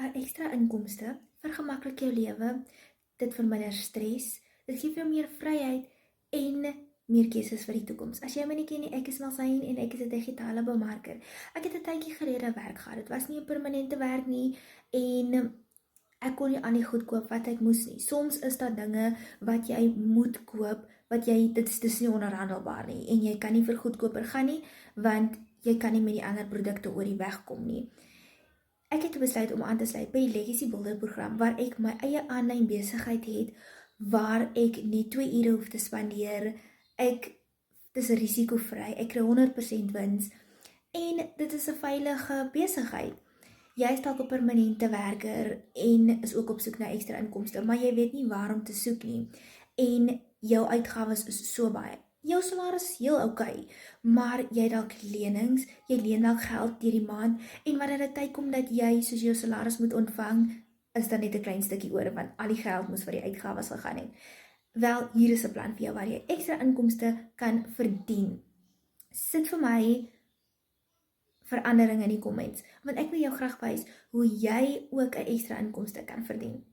'n ekstra inkomste vergemaklik jou lewe, dit verminder stres, dit gee vir jou meer vryheid en meer keuses vir die toekoms. As jy my nie ken nie, ek is Malsyn en ek is 'n digitale bemarker. Ek het 'n tydjie gelede werk gehad. Dit was nie 'n permanente werk nie en ek kon nie aan die goed koop wat ek moes nie. Soms is daar dinge wat jy moet koop, dit is nie onderhandelbaar nie en jy kan nie vir goedkoper gaan nie, want jy kan nie met die ander produkte oor die weg kom nie. Ek het besluit om aan te sluit by die Legacy Builder program, waar ek my eie aanlyn besigheid het, waar ek nie 2 ure hoef te spandeer, dis risikovry, ek kry 100% wins, en dit is 'n veilige besigheid. Jy is dalk 'n permanente werker en is ook op soek na ekstra inkomste, maar jy weet nie waar om te soek nie, en jou uitgawes is so baie. Jou salaris is heel oukei, maar jy dalk lenings, jy leen dalk geld deur die maand, en wanneer dit tyd kom dat jy soos jou salaris moet ontvang, is dan net 'n klein stukkie oor, want al die geld moes vir die uitgawes gegaan het. Wel, hier is 'n plan vir jou waar jy ekstra inkomste kan verdien. Sit vir my verandering in die comments, want ek wil jou graag wys hoe jy ook 'n ekstra inkomste kan verdien.